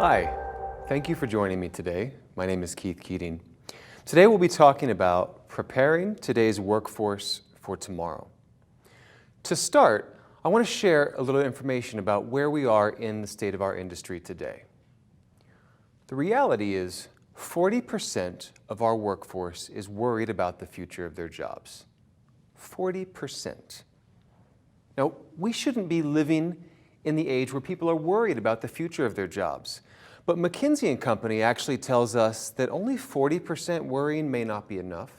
Hi, thank you for joining me today. My name is Keith Keating. Today we'll be talking about preparing today's workforce for tomorrow. To start, I want to share a little information about where we are in the state of our industry today. The reality is 40% of our workforce is worried about the future of their jobs. 40%. Now, we shouldn't be living in the age where people are worried about the future of their jobs. But McKinsey & Company actually tells us that only 40% worrying may not be enough,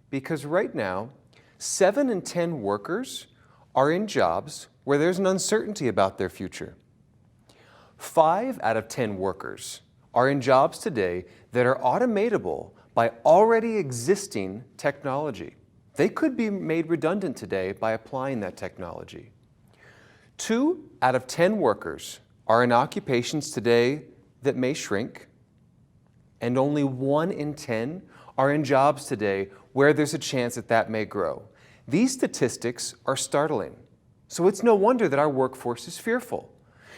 because right now, 7 in 10 workers are in jobs where there's an uncertainty about their future. 5 out of 10 workers are in jobs today that are automatable by already existing technology. They could be made redundant today by applying that technology. 2 out of 10 workers are in occupations today that may shrink, and only 1 in 10 are in jobs today where there's a chance that that may grow. These statistics are startling, so it's no wonder that our workforce is fearful.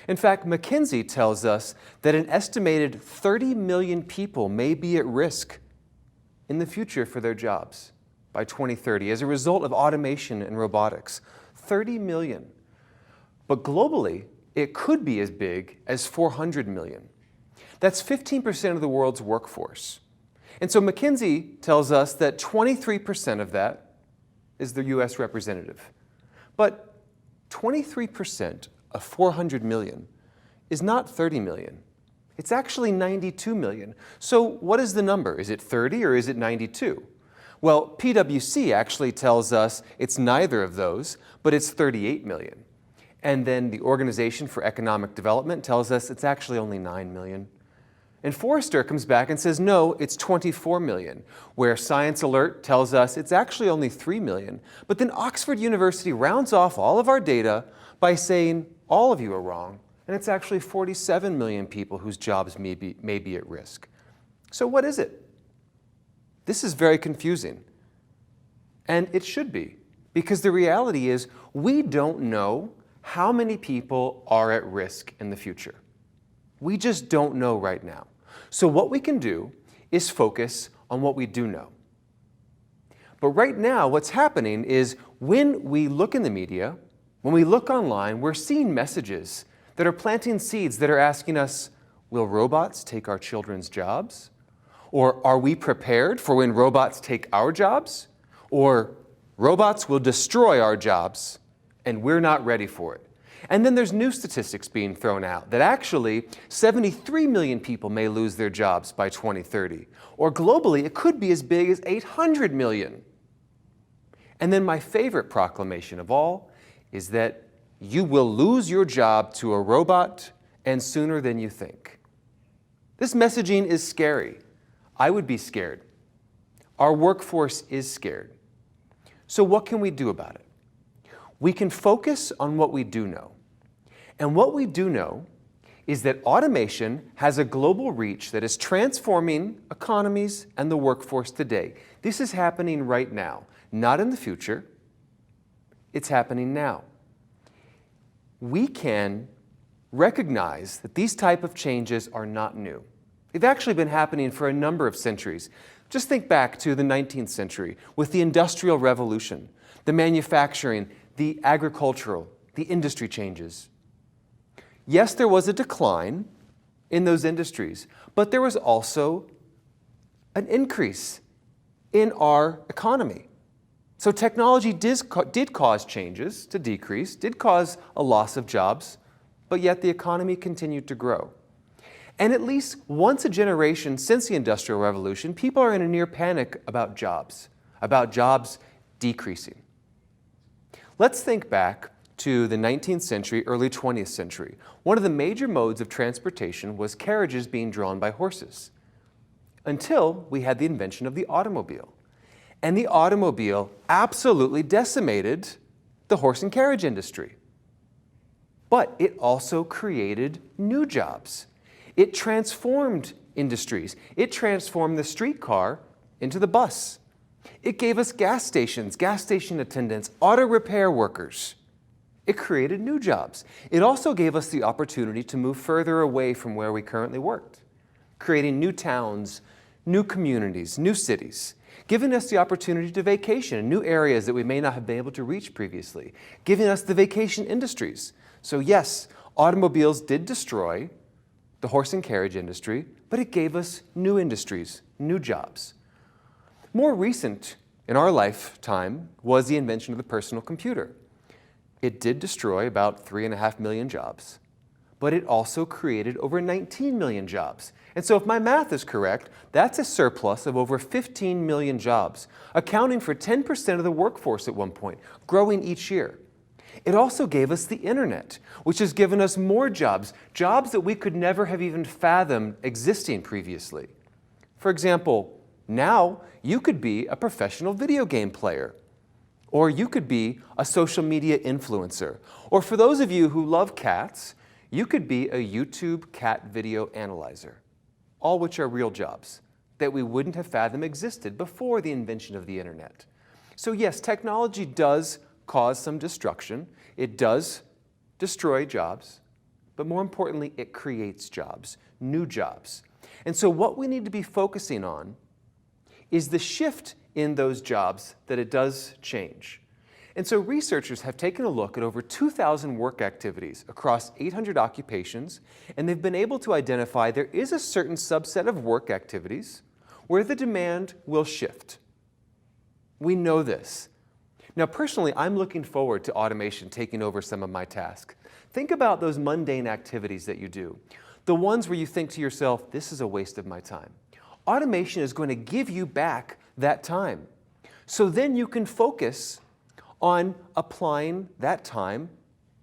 In fact, McKinsey tells us that an estimated 30 million people may be at risk in the future for their jobs by 2030 as a result of automation and robotics. 30 million. But globally, it could be as big as 400 million. That's 15% of the world's workforce. And so McKinsey tells us that 23% of that is the US representative. But 23% of 400 million is not 30 million. It's actually 92 million. So what is the number? Is it 30 or is it 92? Well, PwC actually tells us it's neither of those, but it's 38 million. And then the Organization for Economic Development tells us it's actually only 9 million. And Forrester comes back and says, no, it's 24 million, where Science Alert tells us it's actually only 3 million. But then Oxford University rounds off all of our data by saying, all of you are wrong, and it's actually 47 million people whose jobs may be at risk. So what is it? This is very confusing. And it should be, because the reality is we don't know how many people are at risk in the future. We just don't know right now. So what we can do is focus on what we do know. But right now, what's happening is when we look in the media, when we look online, we're seeing messages that are planting seeds that are asking us, will robots take our children's jobs? Or are we prepared for when robots take our jobs? Or robots will destroy our jobs and we're not ready for it. And then there's new statistics being thrown out that actually 73 million people may lose their jobs by 2030. Or globally, it could be as big as 800 million. And then my favorite proclamation of all is that you will lose your job to a robot and sooner than you think. This messaging is scary. I would be scared. Our workforce is scared. So what can we do about it? We can focus on what we do know. And what we do know is that automation has a global reach that is transforming economies and the workforce today. This is happening right now, not in the future. It's happening now. We can recognize that these type of changes are not new. They've actually been happening for a number of centuries. Just think back to the 19th century with the Industrial Revolution, the manufacturing, the agricultural, the industry changes. Yes, there was a decline in those industries, but there was also an increase in our economy. So technology did cause changes to decrease, did cause a loss of jobs, but yet the economy continued to grow. And at least once a generation since the Industrial Revolution, people are in a near panic about jobs decreasing. Let's think back to the 19th century, early 20th century. One of the major modes of transportation was carriages being drawn by horses, until we had the invention of the automobile. And the automobile absolutely decimated the horse and carriage industry. But it also created new jobs. It transformed industries. It transformed the streetcar into the bus. It gave us gas stations, gas station attendants, auto repair workers. It created new jobs. It also gave us the opportunity to move further away from where we currently worked, creating new towns, new communities, new cities, giving us the opportunity to vacation in new areas that we may not have been able to reach previously, giving us the vacation industries. So yes, automobiles did destroy the horse and carriage industry, but it gave us new industries, new jobs. More recent in our lifetime was the invention of the personal computer. It did destroy about 3.5 million jobs, but it also created over 19 million jobs. And so if my math is correct, that's a surplus of over 15 million jobs, accounting for 10% of the workforce at one point, growing each year. It also gave us the internet, which has given us more jobs, jobs that we could never have even fathomed existing previously. For example, now you could be a professional video game player, or you could be a social media influencer, or for those of you who love cats, you could be a YouTube cat video analyzer, all which are real jobs that we wouldn't have fathomed existed before the invention of the internet. So yes, technology does cause some destruction. It does destroy jobs, but more importantly, it creates jobs, new jobs. And so what we need to be focusing on is the shift in those jobs that it does change. And so researchers have taken a look at over 2,000 work activities across 800 occupations, and they've been able to identify there is a certain subset of work activities where the demand will shift. We know this. Now, personally, I'm looking forward to automation taking over some of my tasks. Think about those mundane activities that you do, the ones where you think to yourself, this is a waste of my time. Automation is going to give you back that time. So then you can focus on applying that time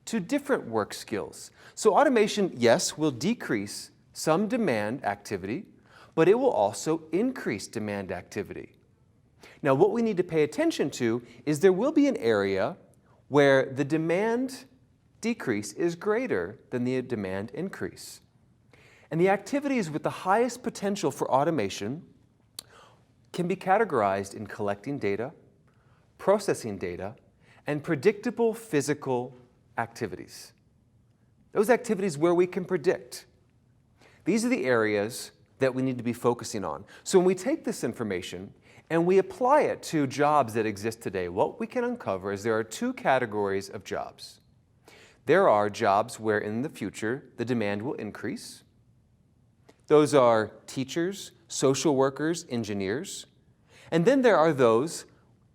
to different work skills. So automation, yes, will decrease some demand activity, but it will also increase demand activity. Now, what we need to pay attention to is there will be an area where the demand decrease is greater than the demand increase. And the activities with the highest potential for automation can be categorized in collecting data, processing data, and predictable physical activities. Those activities where we can predict. These are the areas that we need to be focusing on. So when we take this information and we apply it to jobs that exist today, what we can uncover is there are two categories of jobs. There are jobs where in the future the demand will increase. Those are teachers, social workers, engineers. And then there are those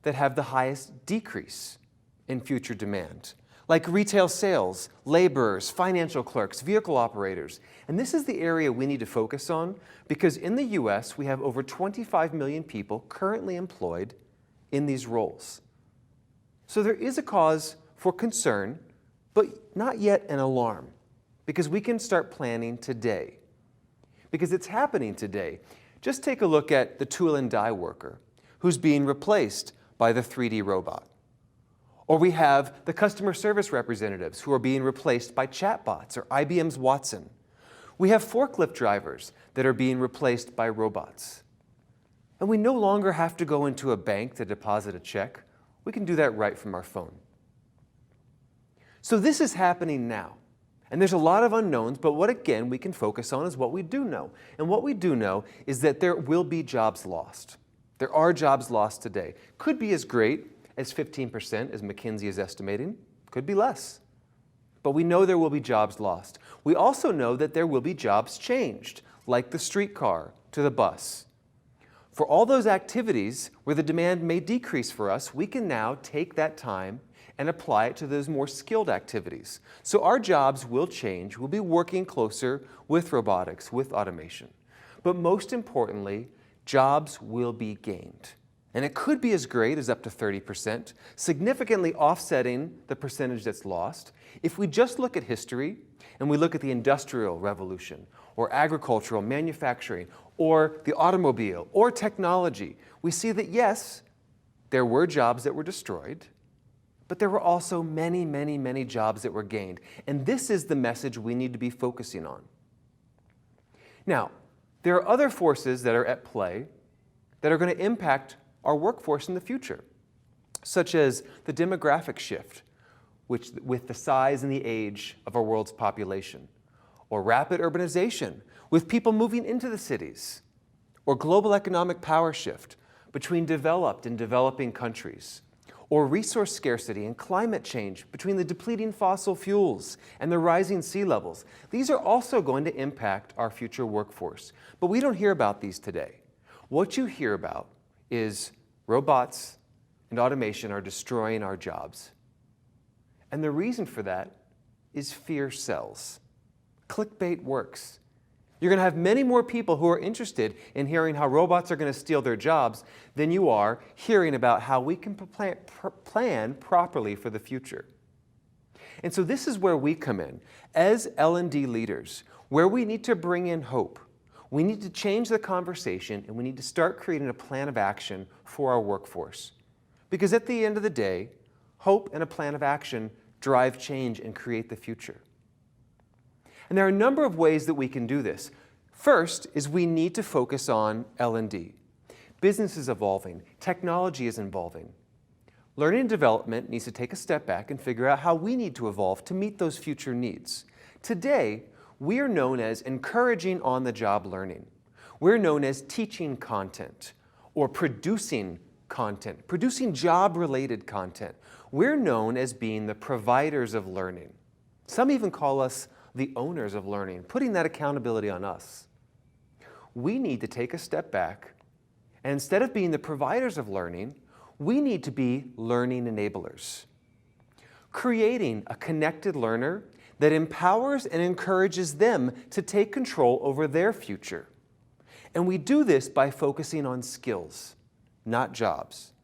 that have the highest decrease in future demand, like retail sales, laborers, financial clerks, vehicle operators. And this is the area we need to focus on because in the US, we have over 25 million people currently employed in these roles. So there is a cause for concern, but not yet an alarm, because we can start planning today. Because it's happening today. Just take a look at the tool and die worker who's being replaced by the 3D robot. Or we have the customer service representatives who are being replaced by chatbots or IBM's Watson. We have forklift drivers that are being replaced by robots. And we no longer have to go into a bank to deposit a check. We can do that right from our phone. So this is happening now. And there's a lot of unknowns, but what again we can focus on is what we do know. And what we do know is that there will be jobs lost. There are jobs lost today. Could be as great as 15%, as McKinsey is estimating. Could be less. But we know there will be jobs lost. We also know that there will be jobs changed, like the streetcar to the bus. For all those activities where the demand may decrease for us, we can now take that time and apply it to those more skilled activities. So our jobs will change. We'll be working closer with robotics, with automation. But most importantly, jobs will be gained. And it could be as great as up to 30%, significantly offsetting the percentage that's lost. If we just look at history and we look at the Industrial Revolution or agricultural manufacturing or the automobile or technology, we see that yes, there were jobs that were destroyed, but there were also many, many, many jobs that were gained. And this is the message we need to be focusing on. Now, there are other forces that are at play that are going to impact our workforce in the future, such as the demographic shift. with the size and the age of our world's population, or rapid urbanization with people moving into the cities, or global economic power shift between developed and developing countries, or resource scarcity and climate change between the depleting fossil fuels and the rising sea levels. These are also going to impact our future workforce, but we don't hear about these today. What you hear about is robots and automation are destroying our jobs. And the reason for that is fear sells. Clickbait works. You're going to have many more people who are interested in hearing how robots are going to steal their jobs than you are hearing about how we can plan properly for the future. And so this is where we come in as L&D leaders, where we need to bring in hope. We need to change the conversation, and we need to start creating a plan of action for our workforce. Because at the end of the day, hope and a plan of action drive change and create the future. And there are a number of ways that we can do this. First is we need to focus on L&D. Business is evolving. Technology is evolving. Learning and development needs to take a step back and figure out how we need to evolve to meet those future needs. Today, we are known as encouraging on-the-job learning. We're known as teaching content or producing content, producing job-related content. We're known as being the providers of learning. Some even call us the owners of learning, putting that accountability on us. We need to take a step back, and instead of being the providers of learning, we need to be learning enablers, creating a connected learner that empowers and encourages them to take control over their future. And we do this by focusing on skills, not jobs.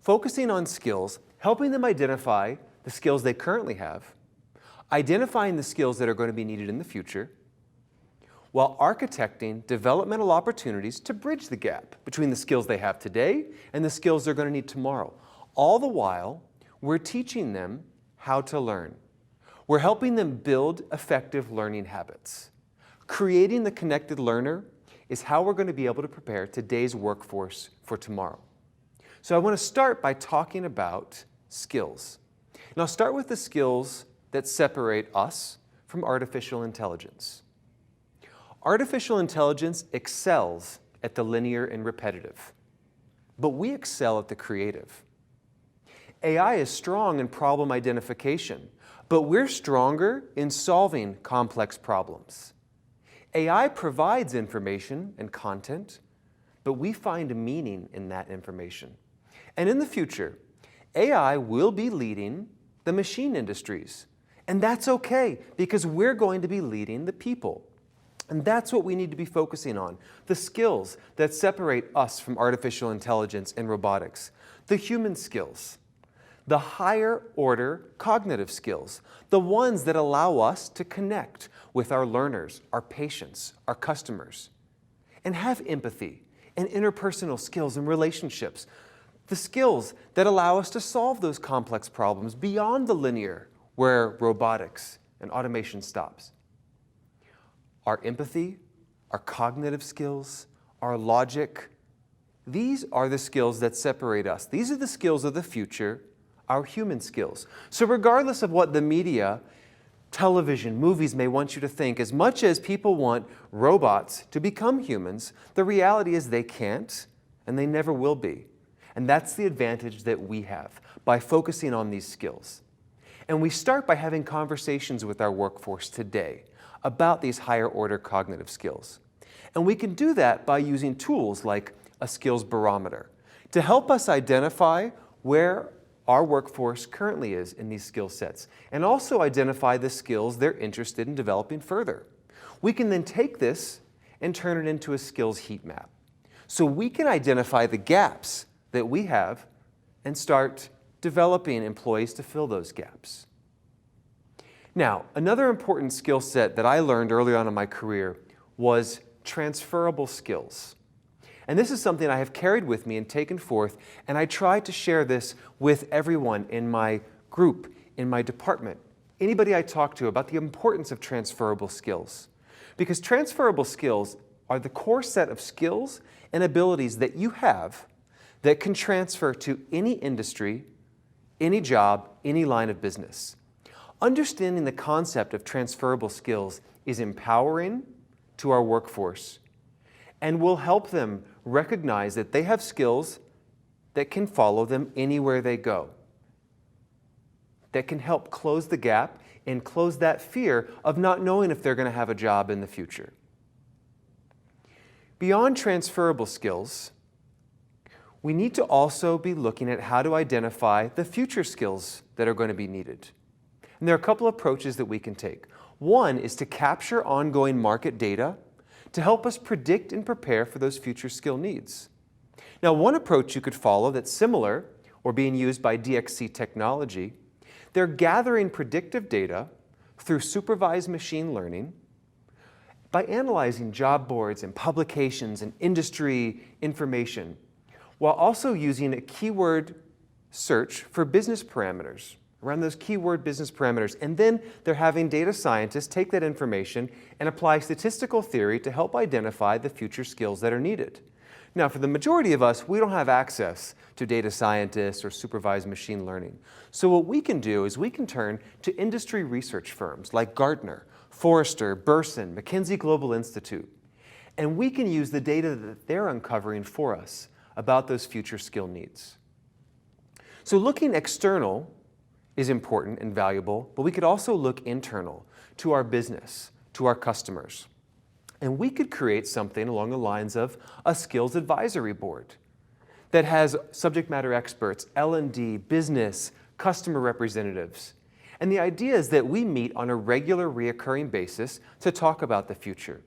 Focusing on skills, helping them identify the skills they currently have, identifying the skills that are going to be needed in the future, while architecting developmental opportunities to bridge the gap between the skills they have today and the skills they're going to need tomorrow. All the while, we're teaching them how to learn. We're helping them build effective learning habits. Creating the connected learner is how we're going to be able to prepare today's workforce for tomorrow. So I want to start by talking about skills. And I'll start with the skills that separate us from artificial intelligence. Artificial intelligence excels at the linear and repetitive, but we excel at the creative. AI is strong in problem identification, but we're stronger in solving complex problems. AI provides information and content, but we find meaning in that information. And in the future, AI will be leading the machine industries. And that's okay, because we're going to be leading the people. And that's what we need to be focusing on, the skills that separate us from artificial intelligence and robotics, the human skills, the higher order cognitive skills, the ones that allow us to connect with our learners, our patients, our customers, and have empathy and interpersonal skills and relationships, the skills that allow us to solve those complex problems beyond the linear, where robotics and automation stops. Our empathy, our cognitive skills, our logic, these are the skills that separate us. These are the skills of the future, our human skills. So regardless of what the media, television, movies may want you to think, as much as people want robots to become humans, the reality is they can't, and they never will be. And that's the advantage that we have by focusing on these skills. And we start by having conversations with our workforce today about these higher order cognitive skills. And we can do that by using tools like a skills barometer to help us identify where our workforce currently is in these skill sets, and also identify the skills they're interested in developing further. We can then take this and turn it into a skills heat map. So we can identify the gaps that we have and start developing employees to fill those gaps. Now, another important skill set that I learned early on in my career was transferable skills. And this is something I have carried with me and taken forth, and I try to share this with everyone in my group, in my department, anybody I talk to about the importance of transferable skills. Because transferable skills are the core set of skills and abilities that you have that can transfer to any industry, any job, any line of business. Understanding the concept of transferable skills is empowering to our workforce and will help them recognize that they have skills that can follow them anywhere they go, that can help close the gap and close that fear of not knowing if they're going to have a job in the future. Beyond transferable skills, we need to also be looking at how to identify the future skills that are going to be needed. And there are a couple of approaches that we can take. One is to capture ongoing market data to help us predict and prepare for those future skill needs. Now, one approach you could follow that's similar or being used by DXC Technology, they're gathering predictive data through supervised machine learning by analyzing job boards and publications and industry information, while also using a keyword search for business parameters, around those keyword business parameters. And then they're having data scientists take that information and apply statistical theory to help identify the future skills that are needed. Now, for the majority of us, we don't have access to data scientists or supervised machine learning. So what we can do is we can turn to industry research firms like Gartner, Forrester, Burson, McKinsey Global Institute, and we can use the data that they're uncovering for us about those future skill needs. So looking external is important and valuable, but we could also look internal to our business, to our customers. And we could create something along the lines of a skills advisory board that has subject matter experts, L&D, business, customer representatives. And the idea is that we meet on a regular, reoccurring basis to talk about the future,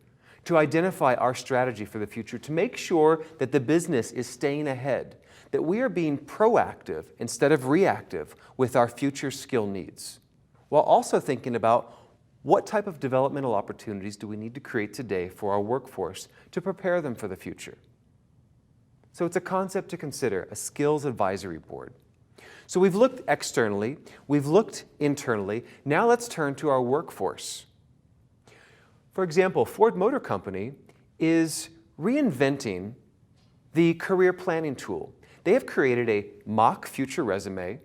to identify our strategy for the future, to make sure that the business is staying ahead, that we are being proactive instead of reactive with our future skill needs, while also thinking about what type of developmental opportunities do we need to create today for our workforce to prepare them for the future. So it's a concept to consider, a skills advisory board. So we've looked externally, we've looked internally, now let's turn to our workforce. For example, Ford Motor Company is reinventing the career planning tool. They have created a mock future resume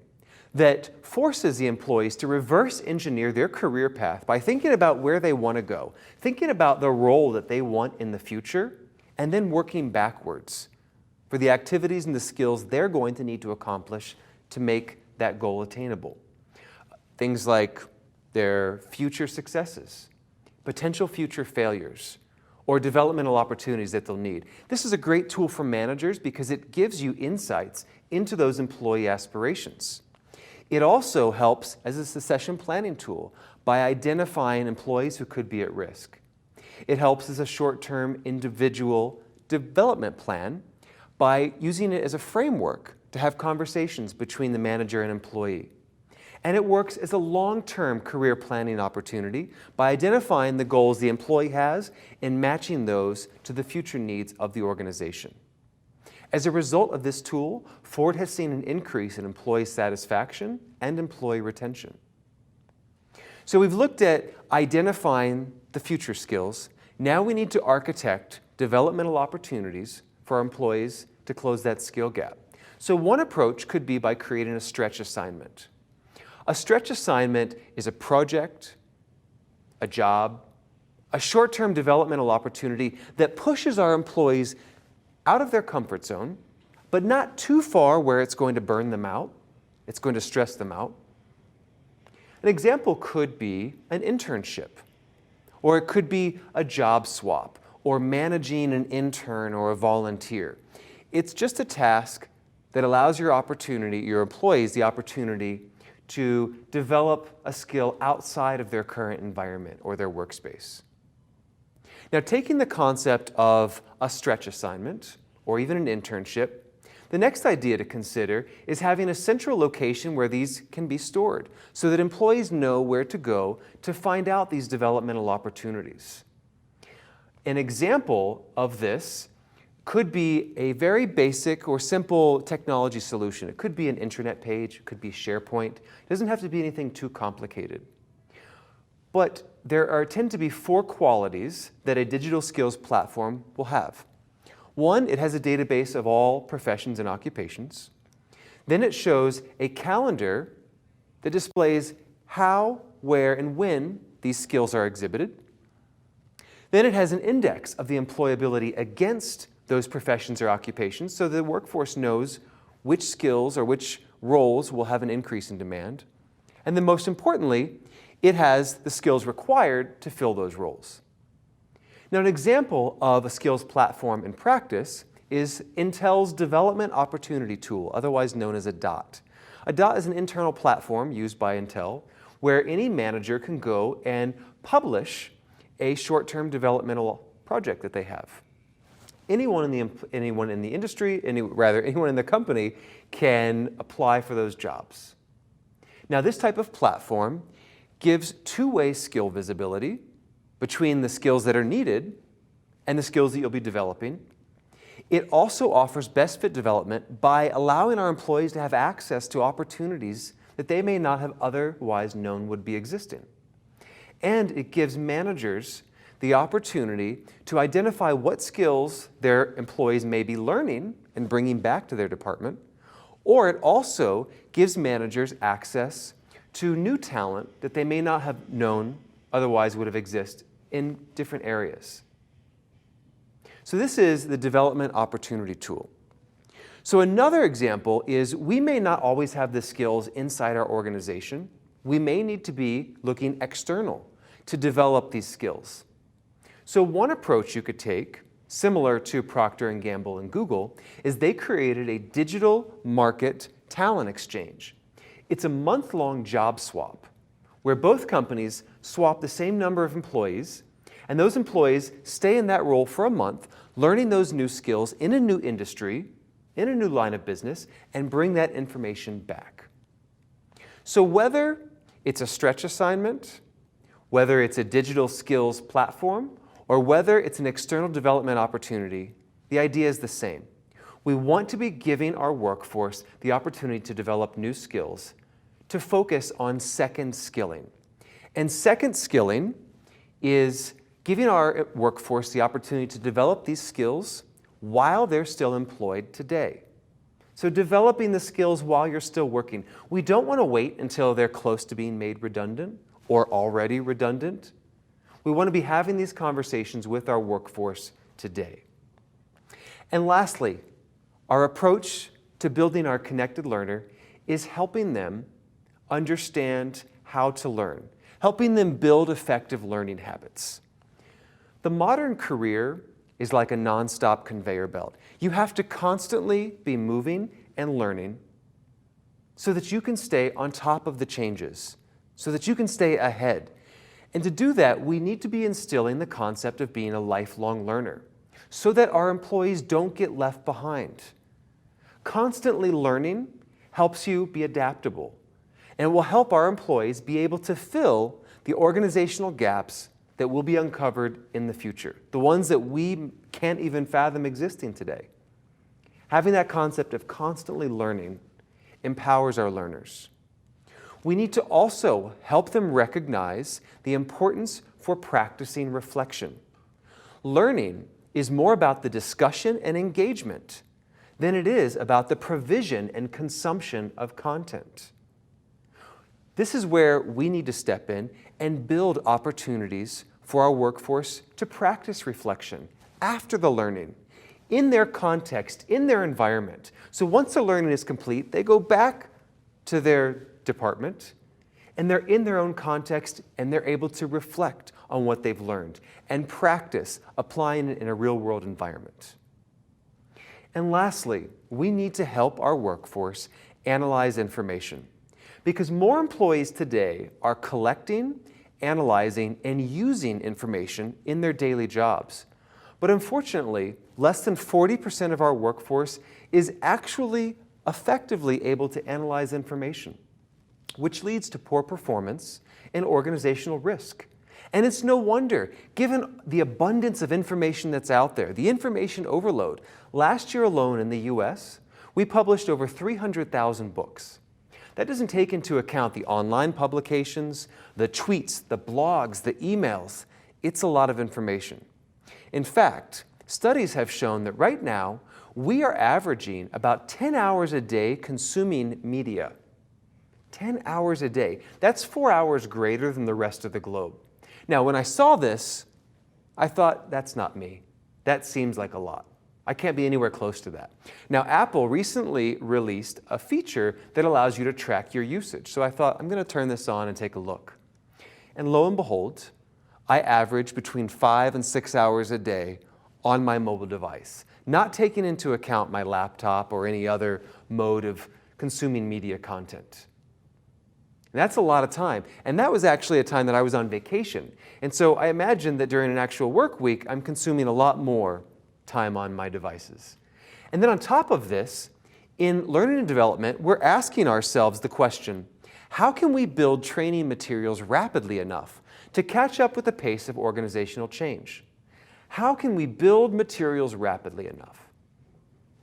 that forces the employees to reverse engineer their career path by thinking about where they want to go, thinking about the role that they want in the future, and then working backwards for the activities and the skills they're going to need to accomplish to make that goal attainable. Things like their future successes, potential future failures, or developmental opportunities that they'll need. This is a great tool for managers because it gives you insights into those employee aspirations. It also helps as a succession planning tool by identifying employees who could be at risk. It helps as a short-term individual development plan by using it as a framework to have conversations between the manager and employee. And it works as a long-term career planning opportunity by identifying the goals the employee has and matching those to the future needs of the organization. As a result of this tool, Ford has seen an increase in employee satisfaction and employee retention. So we've looked at identifying the future skills. Now we need to architect developmental opportunities for our employees to close that skill gap. So one approach could be by creating a stretch assignment. A stretch assignment is a project, a job, a short-term developmental opportunity that pushes our employees out of their comfort zone, but not too far where it's going to burn them out, it's going to stress them out. An example could be an internship, or it could be a job swap, or managing an intern or a volunteer. It's just a task that allows your employees the opportunity to develop a skill outside of their current environment or their workspace. Now, taking the concept of a stretch assignment or even an internship, the next idea to consider is having a central location where these can be stored so that employees know where to go to find out these developmental opportunities. An example of this could be a very basic or simple technology solution. It could be an intranet page, it could be SharePoint. It doesn't have to be anything too complicated. But there tend to be 4 qualities that a digital skills platform will have. 1, it has a database of all professions and occupations. Then it shows a calendar that displays how, where, and when these skills are exhibited. Then it has an index of the employability against those professions or occupations, so the workforce knows which skills or which roles will have an increase in demand. And then most importantly, it has the skills required to fill those roles. Now, an example of a skills platform in practice is Intel's Development Opportunity Tool, otherwise known as a DOT. A DOT is an internal platform used by Intel where any manager can go and publish a short-term developmental project that they have. Anyone in the industry, anyone in the company can apply for those jobs. Now, this type of platform gives two-way skill visibility between the skills that are needed and the skills that you'll be developing. It also offers best fit development by allowing our employees to have access to opportunities that they may not have otherwise known would be existing. And it gives managers the opportunity to identify what skills their employees may be learning and bringing back to their department. Or it also gives managers access to new talent that they may not have known otherwise would have existed in different areas. So this is the Development Opportunity Tool. So another example is we may not always have the skills inside our organization. We may need to be looking external to develop these skills. So one approach you could take, similar to Procter & Gamble and Google, is they created a digital market talent exchange. It's a month-long job swap where both companies swap the same number of employees, and those employees stay in that role for a month, learning those new skills in a new industry, in a new line of business, and bring that information back. So whether it's a stretch assignment, whether it's a digital skills platform, or whether it's an external development opportunity, the idea is the same. We want to be giving our workforce the opportunity to develop new skills, to focus on second skilling. And second skilling is giving our workforce the opportunity to develop these skills while they're still employed today. So developing the skills while you're still working. We don't want to wait until they're close to being made redundant or already redundant. We want to be having these conversations with our workforce today. And lastly, our approach to building our connected learner is helping them understand how to learn, helping them build effective learning habits. The modern career is like a nonstop conveyor belt. You have to constantly be moving and learning so that you can stay on top of the changes, so that you can stay ahead. And to do that, we need to be instilling the concept of being a lifelong learner so that our employees don't get left behind. Constantly learning helps you be adaptable, and it will help our employees be able to fill the organizational gaps that will be uncovered in the future, the ones that we can't even fathom existing today. Having that concept of constantly learning empowers our learners. We need to also help them recognize the importance for practicing reflection. Learning is more about the discussion and engagement than it is about the provision and consumption of content. This is where we need to step in and build opportunities for our workforce to practice reflection after the learning, in their context, in their environment. So once the learning is complete, they go back to their department, and they're in their own context, and they're able to reflect on what they've learned and practice applying it in a real-world environment. And lastly, we need to help our workforce analyze information, because more employees today are collecting, analyzing, and using information in their daily jobs. But unfortunately, less than 40% of our workforce is actually effectively able to analyze information, which leads to poor performance and organizational risk. And it's no wonder, given the abundance of information that's out there, the information overload. Last year alone in the US, we published over 300,000 books. That doesn't take into account the online publications, the tweets, the blogs, the emails. It's a lot of information. In fact, studies have shown that right now, we are averaging about 10 hours a day consuming media. 10 hours a day. That's 4 hours greater than the rest of the globe. Now, when I saw this, I thought, that's not me. That seems like a lot. I can't be anywhere close to that. Now, Apple recently released a feature that allows you to track your usage. So I thought, I'm going to turn this on and take a look. And lo and behold, I average between 5 and 6 hours a day on my mobile device, not taking into account my laptop or any other mode of consuming media content. And that's a lot of time. And that was actually a time that I was on vacation. And so I imagine that during an actual work week, I'm consuming a lot more time on my devices. And then on top of this, in learning and development, we're asking ourselves the question, how can we build training materials rapidly enough to catch up with the pace of organizational change? How can we build materials rapidly enough?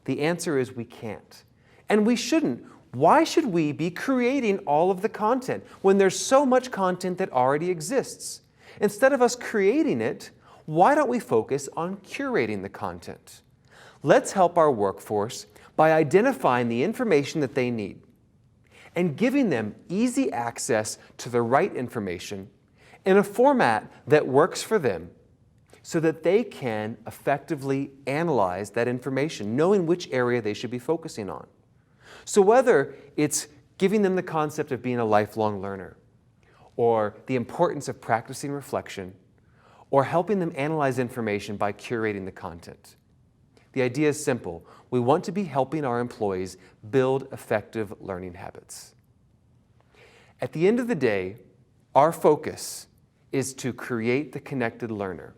The answer is we can't. And we shouldn't. Why should we be creating all of the content when there's so much content that already exists? Instead of us creating it, why don't we focus on curating the content? Let's help our workforce by identifying the information that they need and giving them easy access to the right information in a format that works for them so that they can effectively analyze that information, knowing which area they should be focusing on. So whether it's giving them the concept of being a lifelong learner, or the importance of practicing reflection, or helping them analyze information by curating the content. The idea is simple. We want to be helping our employees build effective learning habits. At the end of the day, our focus is to create the connected learner.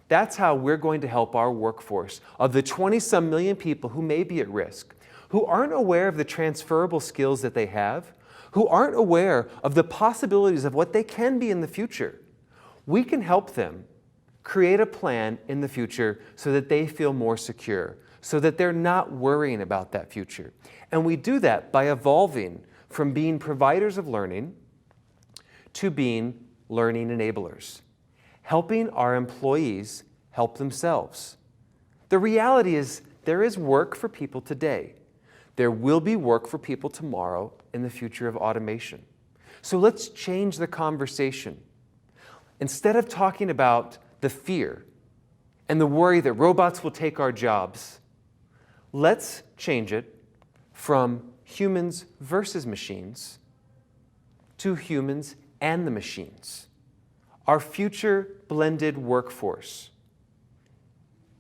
That's how we're going to help our workforce of the 20-some million people who may be at risk, who aren't aware of the transferable skills that they have, who aren't aware of the possibilities of what they can be in the future. We can help them create a plan in the future so that they feel more secure, so that they're not worrying about that future. And we do that by evolving from being providers of learning to being learning enablers, helping our employees help themselves. The reality is there is work for people today. There will be work for people tomorrow in the future of automation. So let's change the conversation. Instead of talking about the fear and the worry that robots will take our jobs, let's change it from humans versus machines to humans and the machines. Our future blended workforce.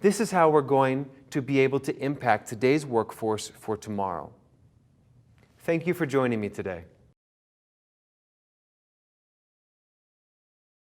This is how we're going to be able to impact today's workforce for tomorrow. Thank you for joining me today.